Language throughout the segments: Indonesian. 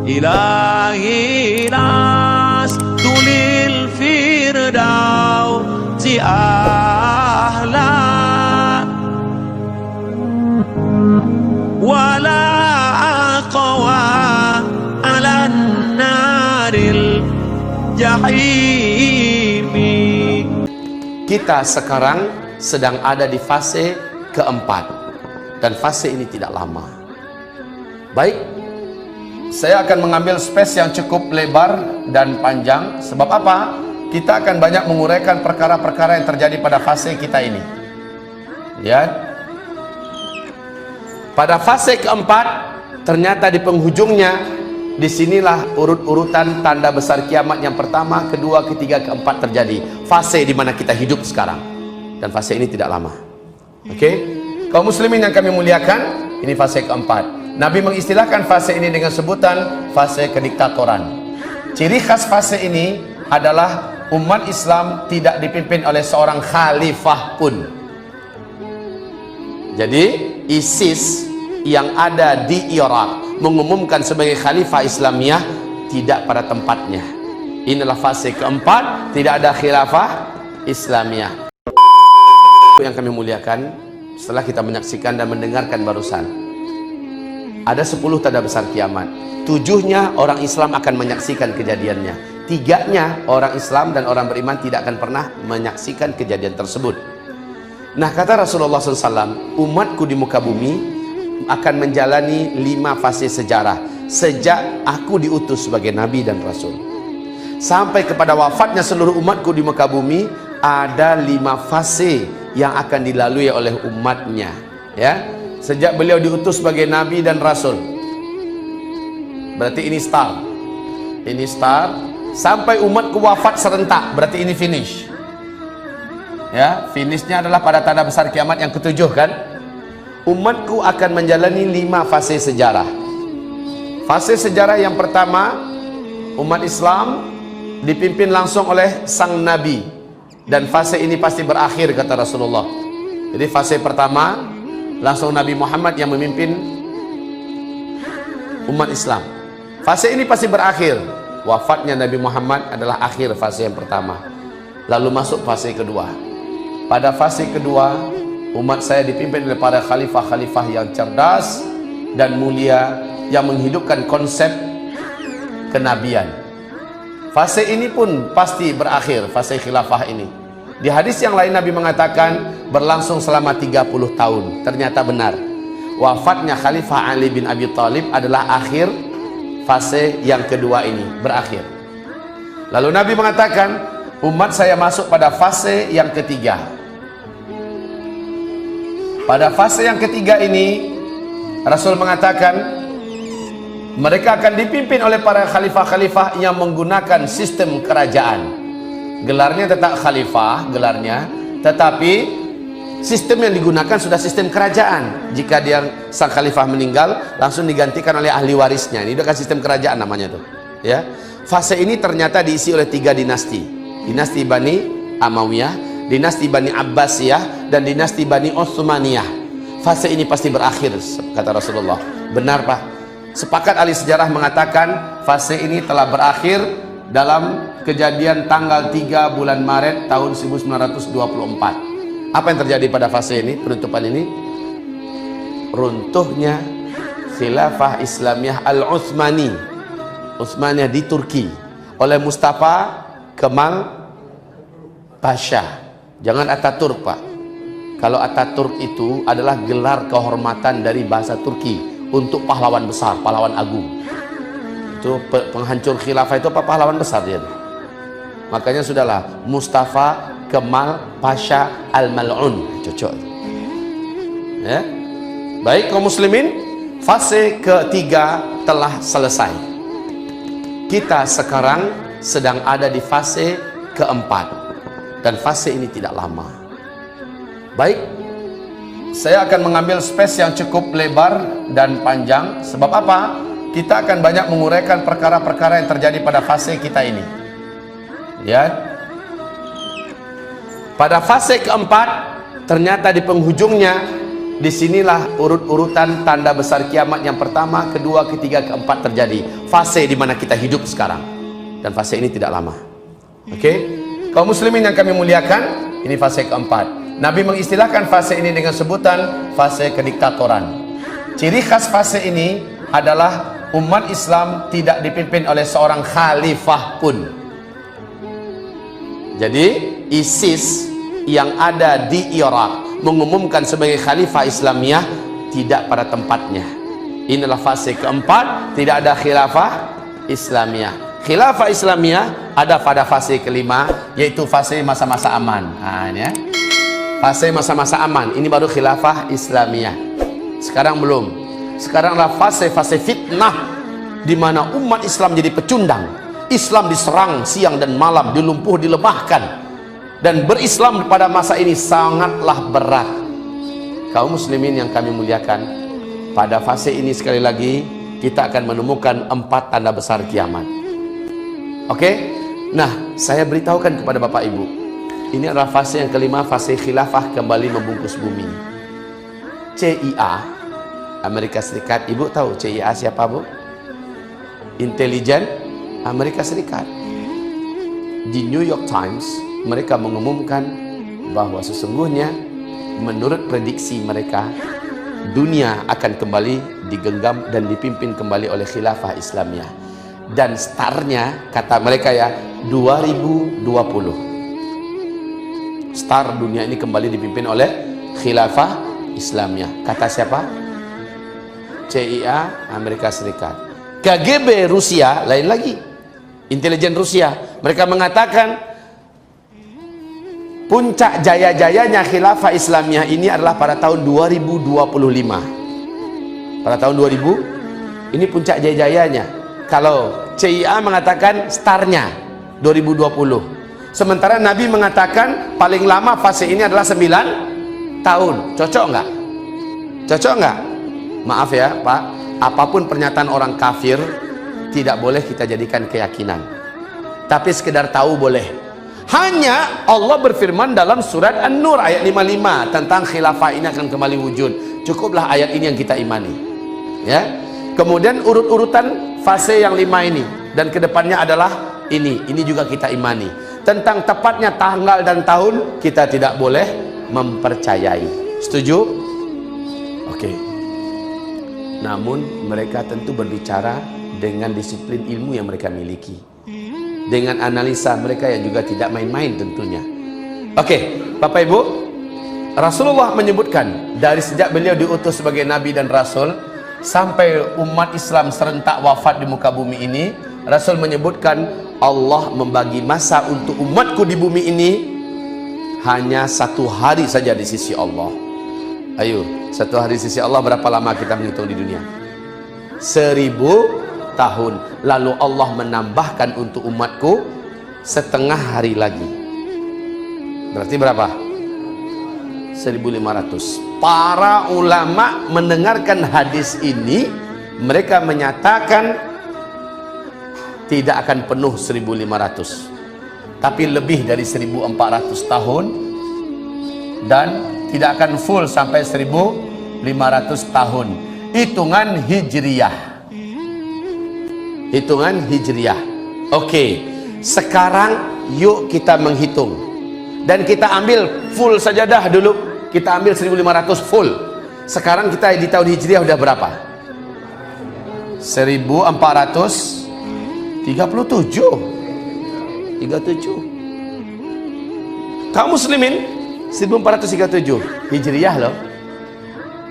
إلهي لست للفردوس أهلا ولا أقوى على النار الجحيم. Kita sekarang sedang ada di fase keempat, dan fase ini tidak lama. Baik, saya akan mengambil space yang cukup lebar dan panjang. Sebab apa? Kita akan banyak menguraikan perkara-perkara yang terjadi pada fase kita ini. Lihat, pada fase keempat, ternyata di penghujungnya, disinilah urut-urutan tanda besar kiamat yang pertama, kedua, ketiga, keempat terjadi. Fase di mana kita hidup sekarang, dan fase ini tidak lama. Oke, kaum muslimin yang kami muliakan, ini fase keempat. Nabi mengistilahkan fase ini dengan sebutan fase kediktatoran. Ciri khas fase ini adalah umat Islam tidak dipimpin oleh seorang khalifah pun. Jadi ISIS yang ada di Irak mengumumkan sebagai khalifah Islamiyah tidak pada tempatnya. Inilah fase keempat, tidak ada khilafah Islamiyah. Yang kami muliakan, setelah kita menyaksikan dan mendengarkan barusan, ada 10 tanda besar kiamat. 7-nya orang Islam akan menyaksikan kejadiannya. 3-nya orang Islam dan orang beriman tidak akan pernah menyaksikan kejadian tersebut. Nah, kata Rasulullah SAW, umatku di muka bumi akan menjalani 5 fase sejarah sejak aku diutus sebagai Nabi dan Rasul sampai kepada wafatnya seluruh umatku di muka bumi. Ada 5 fase yang akan dilalui oleh umatnya, ya, sejak beliau diutus sebagai Nabi dan Rasul. Berarti ini start, sampai umatku wafat serentak, berarti ini finish. Ya, finishnya adalah pada tanda besar kiamat yang ke-7 kan. Umatku akan menjalani 5 fase sejarah. Fase sejarah yang pertama, umat Islam dipimpin langsung oleh sang Nabi, dan fase ini pasti berakhir kata Rasulullah. Jadi fase pertama langsung Nabi Muhammad yang memimpin umat Islam. Fase ini pasti berakhir. Wafatnya Nabi Muhammad adalah akhir fase yang pertama. Lalu masuk fase kedua. Pada fase kedua, umat saya dipimpin oleh para khalifah-khalifah yang cerdas dan mulia yang menghidupkan konsep kenabian. Fase ini pun pasti berakhir, fase khilafah ini. Di hadis yang lain Nabi mengatakan berlangsung selama 30 tahun. Ternyata benar. Wafatnya Khalifah Ali bin Abi Thalib adalah akhir fase yang kedua ini, berakhir. Lalu Nabi mengatakan, umat saya masuk pada fase yang ketiga. Pada fase yang ketiga ini, Rasul mengatakan mereka akan dipimpin oleh para khalifah-khalifah yang menggunakan sistem kerajaan. Gelarnya tetap khalifah, gelarnya, tetapi sistem yang digunakan sudah sistem kerajaan. Jika dia sang khalifah meninggal, langsung digantikan oleh ahli warisnya. Ini udah kan sistem kerajaan namanya tuh. Ya, fase ini ternyata diisi oleh 3 dinasti: dinasti Bani Amawiyah, dinasti Bani Abbasiyah, dan dinasti Bani Utsmaniyah. Fase ini pasti berakhir kata Rasulullah. Benar Pak? Sepakat ahli sejarah mengatakan fase ini telah berakhir dalam kejadian tanggal 3 bulan Maret tahun 1924. Apa yang terjadi pada fase ini, penutupan ini? Runtuhnya khilafah Islamiyah Al-Utsmani, Utsmaniyah di Turki oleh Mustafa Kemal Pasha. Jangan Ataturk Pak. Kalau Ataturk itu adalah gelar kehormatan dari bahasa Turki untuk pahlawan besar, pahlawan agung. Itu penghancur khilafah itu apa, pahlawan besar dia. Makanya sudahlah, Mustafa Kemal Pasha Al-Mal'un, cocok. Ya. Baik kaum muslimin, fase ketiga telah selesai. Kita sekarang sedang ada di fase keempat, dan fase ini tidak lama. Baik, saya akan mengambil space yang cukup lebar dan panjang. Sebab apa? Kita akan banyak menguraikan perkara-perkara yang terjadi pada fase kita ini. Lihat, pada fase keempat, ternyata di penghujungnya, disinilah urut-urutan tanda besar kiamat yang pertama, kedua, ketiga, keempat terjadi. fase di mana kita hidup sekarang, dan fase ini tidak lama. Oke, kaum muslimin yang kami muliakan, ini fase keempat. Nabi mengistilahkan fase ini dengan sebutan fase kediktatoran. Ciri khas fase ini adalah umat Islam tidak dipimpin oleh seorang khalifah pun. Jadi ISIS yang ada di Irak mengumumkan sebagai khalifah Islamiyah tidak pada tempatnya. Inilah fase keempat, tidak ada khilafah Islamiyah. Khilafah Islamiyah ada pada fase kelima, yaitu fase masa-masa aman. Nah, ini ya. Fase masa-masa aman, ini baru khilafah Islamiyah. Sekarang belum. Sekarang adalah fase-fase fitnah, di mana umat Islam jadi pecundang. Islam diserang siang dan malam, dilumpuh, dilemahkan. Dan berislam pada masa ini sangatlah berat. Kaum muslimin yang kami muliakan, pada fase ini sekali lagi kita akan menemukan 4 tanda besar kiamat. Oke, nah saya beritahukan kepada Bapak Ibu, ini adalah fase yang kelima, fase khilafah kembali membungkus bumi. CIA, Amerika Serikat. Ibu tahu CIA siapa, Bu? Intelijen Amerika Serikat. Di New York Times mereka mengumumkan bahwa sesungguhnya menurut prediksi mereka, dunia akan kembali digenggam dan dipimpin kembali oleh khilafah Islamiyah. Dan startnya, kata mereka ya, 2020. Star dunia ini kembali dipimpin oleh khilafah Islamiyah. Kata siapa? CIA Amerika Serikat. KGB Rusia lain lagi, intelijen Rusia. Mereka mengatakan puncak jaya-jayanya khilafah Islamiyah ini adalah pada tahun 2025. Pada tahun 2000 ini puncak jaya-jayanya. Kalau CIA mengatakan startnya 2020, sementara Nabi mengatakan paling lama fase ini adalah 9 tahun. Cocok nggak? Cocok nggak? Maaf ya Pak, apapun pernyataan orang kafir tidak boleh kita jadikan keyakinan, tapi sekedar tahu boleh. Hanya Allah berfirman dalam surat An-Nur ayat 55 tentang khilafah ini akan kembali wujud. Cukuplah ayat ini yang kita imani, ya. Kemudian urut-urutan fase yang 5 ini dan kedepannya adalah ini juga kita imani. Tentang tepatnya tanggal dan tahun kita tidak boleh mempercayai. Setuju? Oke. Namun mereka tentu berbicara dengan disiplin ilmu yang mereka miliki, dengan analisa mereka yang juga tidak main-main tentunya. Oke, Bapak Ibu, Rasulullah menyebutkan dari sejak beliau diutus sebagai Nabi dan Rasul sampai umat Islam serentak wafat di muka bumi ini, Rasul menyebutkan Allah membagi masa untuk umatku di bumi ini hanya 1 hari saja di sisi Allah. Ayo, 1 hari di sisi Allah berapa lama kita menghitung di dunia? 1000 tahun. Lalu Allah menambahkan untuk umatku setengah hari lagi. Berarti berapa? 1500. Para ulama mendengarkan hadis ini, mereka menyatakan tidak akan penuh 1500, tapi lebih dari 1400 tahun, dan tidak akan full sampai 1500 tahun. Hitungan Hijriyah. Hitungan Hijriyah. Oke, sekarang yuk kita menghitung dan kita ambil full saja dah dulu. Kita ambil 1500 full. Sekarang kita di tahun Hijriah udah berapa? 1437. Kaum muslimin, 1437 Hijriah loh.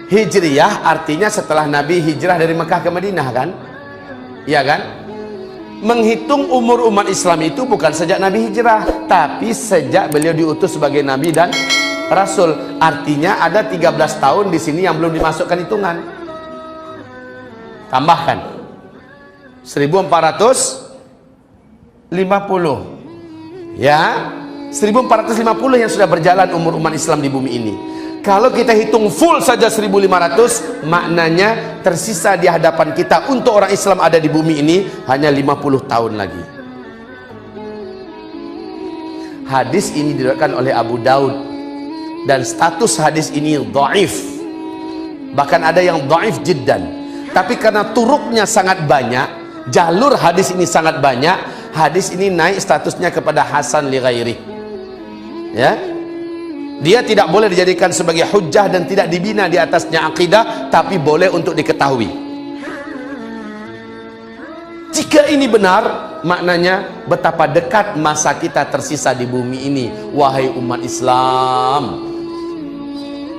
Hijriah artinya setelah Nabi hijrah dari Mekah ke Madinah kan? Iya kan? Menghitung umur umat Islam itu bukan sejak Nabi hijrah, tapi sejak beliau diutus sebagai Nabi dan Rasul. Artinya ada 13 tahun di sini yang belum dimasukkan hitungan. Tambahkan 1450. Ya, 1450 yang sudah berjalan umur umat Islam di bumi ini. Kalau kita hitung full saja 1500, maknanya tersisa di hadapan kita untuk orang Islam ada di bumi ini hanya 50 tahun lagi. Hadis ini diriwayatkan oleh Abu Daud dan status hadis ini dhaif. Bahkan ada yang dhaif jiddan. Tapi karena turuknya sangat banyak, jalur hadis ini sangat banyak. Hadis ini naik statusnya kepada hasan li ghairi. Ya, dia tidak boleh dijadikan sebagai hujjah dan tidak dibina di atasnya akidah, tapi boleh untuk diketahui. Jika ini benar, maknanya betapa dekat masa kita tersisa di bumi ini. Wahai umat Islam,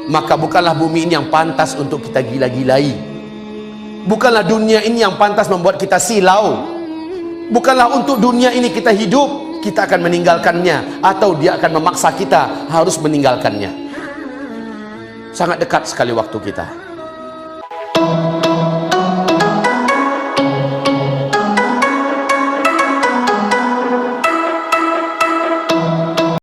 maka bukanlah bumi ini yang pantas untuk kita gila-gilai. Bukanlah dunia ini yang pantas membuat kita silau. Bukanlah untuk dunia ini kita hidup. Kita akan meninggalkannya, atau dia akan memaksa kita harus meninggalkannya. Sangat dekat sekali waktu kita.